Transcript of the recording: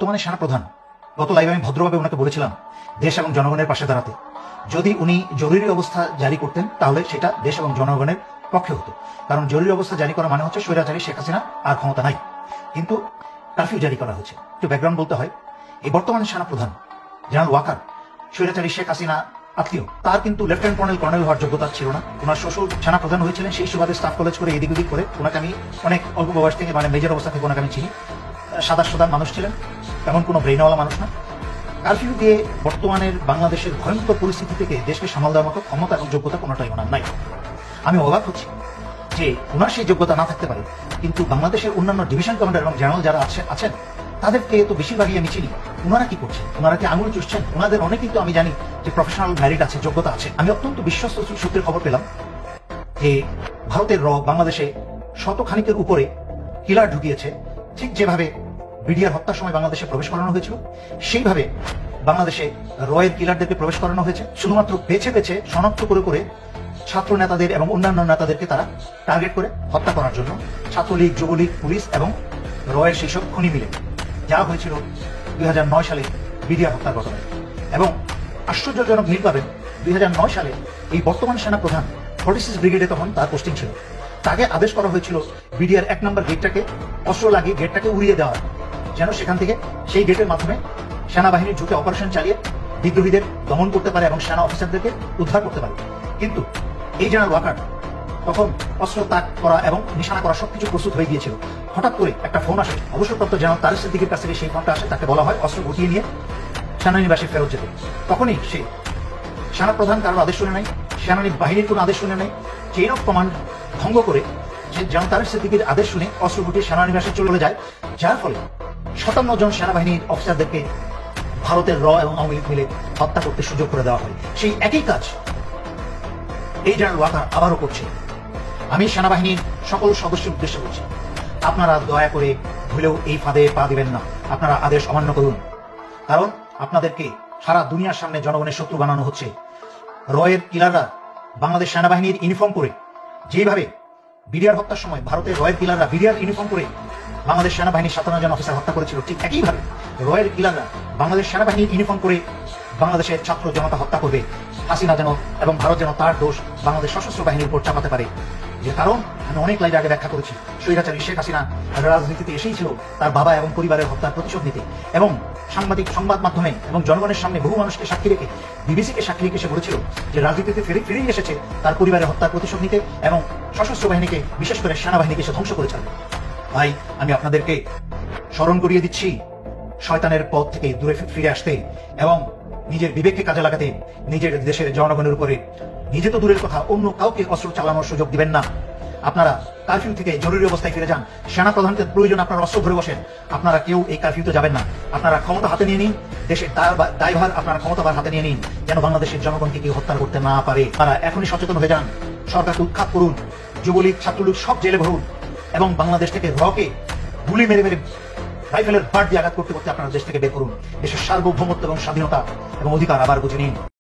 বর্তমানে সেনাপ্রধান, গত লাইভে আমি ভদ্রভাবে ওনাকে বলেছিলাম দেশ এবং জনগণের পাশে দাঁড়াতে। যদি উনি জরুরি অবস্থা জারি করতেন তাহলে সেটা দেশ এবং জনগণের পক্ষে হতো, কারণ জরুরি অবস্থা জারি করা মানে হচ্ছে স্বৈরাচারী শেখ হাসিনা আর ক্ষমতা নাই, কিন্তু কারফিউ জারি করা হয়েছে। একটু ব্যাকগ্রাউন্ড বলতে হয়, এই বর্তমানে সেনাপ্রধান জেনারেল ওয়াকার স্বৈরাচারী শেখ হাসিনা আত্মীয়, তার কিন্তু লেফটেন্যান্ট কর্নেল হওয়ার যোগ্যতা ছিল না। ওনার শ্বশুর সেনাপ্রধান হয়েছিলেন, সেই সুবাদে স্টাফ কলেজ করে এদিক ওদিক করে ওনাকে আমি অনেক অল্প বয়স থেকে মানে মেজর অবস্থা থেকে ওনাকে আমি চিনি। সাদা মানুষ ছিলেন, এমন কোনো ব্রেইনওয়ালা মানুষ না। কারফিউ দিয়ে বর্তমানের বাংলাদেশের ভয়ঙ্কর পরিস্থিতি থেকে দেশকে সামাল দেওয়ার মতো ক্ষমতা এবং যোগ্যতা কোনোটাই ওনার নাই। আমি অবাক হচ্ছি যে ওনার সেই যোগ্যতা না থাকতে পারে, কিন্তু বাংলাদেশের অন্যান্য ডিভিশন কমান্ডার এবং জেনারেল যারা আছেন তাদেরকে তো বেশিরভাগই আমি চিনি। ওনারা কি করছেন? ওনারা কি আঙুল চুষছেন? ওনাদের অনেকেই তো আমি জানি যে প্রফেশনাল ম্যারিট আছে, যোগ্যতা আছে। আমি অত্যন্ত বিশ্বস্ত সূত্রের খবর পেলাম যে ভারতের বাংলাদেশে শতখানিকের উপরে কিলার ঢুকিয়েছে। ঠিক যেভাবে বিডিআর হত্যার সময় বাংলাদেশে প্রবেশ করানো হয়েছিল, সেইভাবে বাংলাদেশে রয়ের কিলারদেরকে প্রবেশ করানো হয়েছে। শুধুমাত্র বেছে বেছে শনাক্ত করে করে ছাত্র নেতাদের এবং অন্যান্য নেতাদেরকে তারা টার্গেট করে হত্যা করার জন্য ছাত্রলীগ, যুবলীগ, পুলিশ এবং রয়ের সেই সব খুনি মিলে যা হয়েছিল 2009 সালে বিডিআর হত্যার ঘটনায়। এবং আশ্চর্যজনক মিল পাবেন, 2009 সালে এই বর্তমান সেনাপ্রধান 46 ব্রিগেডে তখন তার পোস্টিং ছিল। তাকে আদেশ করা হয়েছিল বিডিআর 1 নম্বর গেটটাকে অস্ত্র লাগিয়ে গেটটাকে উড়িয়ে দেওয়ার, যেন সেখান থেকে সেই গেটের মাধ্যমে সেনাবাহিনীর ঝুঁকে অপারেশন চালিয়ে বিদ্রোহীদের দমন করতে পারে এবং সেনা অফিসারদেরকে উদ্ধার করতে পারে। কিন্তু এই জেনারেল ওয়াকার তখন অস্ত্র তাক করা এবং নিশানা করা সবকিছু প্রস্তুত হয়ে গিয়েছিল। হঠাৎ করে একটা ফোন আসে, অবসরপ্রাপ্ত জেনারেল তারেক সিদ্দিকীর কাছ থেকে সেই ফোনটা আসে। তাকে বলা হয় অস্ত্র গুটিয়ে নিয়ে সেনানিবাসে ফেরত যেতে। তখনই সে সেনাপ্রধান কারোর আদেশ শুনে নাই, সেনাবাহিনীর কোনো আদেশ শুনে নাই, চেইন অফ কমান্ড ভঙ্গ করে যে জেনারেল তারেক সিদ্দিকীর আদেশ শুনে অস্ত্র গুটিয়ে সেনানিবাসে চলে যায়, যার ফলে 57 জন সেনাবাহিনীর অফিসারদেরকে ভারতের এবং আওয়ামী লীগ মিলে হত্যা করতে সুযোগ করে দেওয়া হয়। সেই একই কাজ এই জেনারেল ওয়াকার আবারও করছে। আমি সেনাবাহিনীর সকল সদস্যের উদ্দেশ্যে বলছি, আপনারা দয়া করে ভুলেও এই ফাঁদে পা দিবেন না। আপনারা আদেশ অমান্য করুন, কারণ আপনাদেরকে সারা দুনিয়ার সামনে জনগণের শত্রু বানানো হচ্ছে। রয়ের কিলাররা বাংলাদেশ সেনাবাহিনীর ইউনিফর্ম পরে, যেভাবে বিডিআর হত্যার সময় ভারতের রয়ের কিলাররা বিডিআর ইউনিফর্ম পরে বাংলাদেশ সেনাবাহিনীর 57 জন অফিসার হত্যা করেছিল, ঠিক একইভাবে রয়ের কিলাররা বাংলাদেশ সেনাবাহিনীর ইউনিফর্ম পরে বাংলাদেশের ছাত্র জনতা হত্যা করবে। হাসিনা যেন এবং ভারত যেন তার দোষ বাংলাদেশ সশস্ত্র বাহিনীর উপর চাপাতে পারে। যে কারণ আমি অনেক লাইভ আগে ব্যাখ্যা করেছি, স্বৈরাচারী শেখ হাসিনা রাজনীতিতে এসেই ছিল তার বাবা এবং পরিবারের হত্যার প্রতিশোধ নিতে, এবং সংবাদ মাধ্যমে এবং জনগণের সামনে বহু মানুষকে সাক্ষী রেখে, বিবিসিকে সাক্ষী রেখে সে বলেছিল যে রাজনীতিতে ফিরেই এসেছে তার পরিবারের হত্যার প্রতিশোধ নিতে এবং সশস্ত্র বাহিনীকে, বিশেষ করে সেনাবাহিনীকে সে ধ্বংস করে ছাড়বে। তাই আমি আপনাদেরকে স্মরণ করিয়ে দিচ্ছি শয়তানের পথ থেকে দূরে ফিরে আসতে এবং নিজের বিবেককে কাজে লাগাতে, নিজের দেশের জনগণের উপরে নিজে তো দূরের কথা অন্য কাউকে অস্ত্র চালানোর সুযোগ দিবেন না। আপনারা কারফিউ থেকে জরুরি অবস্থায় ফিরে যান। সেনাপ্রধানকে প্রয়োজন আপনারা অস্ত্র ধরে বসেন, আপনারা কেউ এই কারফিউতে যাবেন না। আপনারা ক্ষমতা হাতে নিয়ে নিন, দেশের দায়ভার আপনারা ক্ষমতাভার হাতে নিয়ে নিন, যেন বাংলাদেশের জনগণকে কেউ হত্যা করতে না পারে। আপনারা এখনই সচেতন হয়ে যান, সরকারকে উৎখাত করুন, যুবলীগ, ছাত্রলীগ সব জেলে ভরুন এবং বাংলাদেশ থেকে রকে গুলি মেরে মেরে রাইফেলের বাট দিয়ে আঘাত করতে করতে আপনারা দেশ থেকে বের করুন। দেশের সার্বভৌমত্ব এবং স্বাধীনতা এবং অধিকার আবার বুঝে নিন।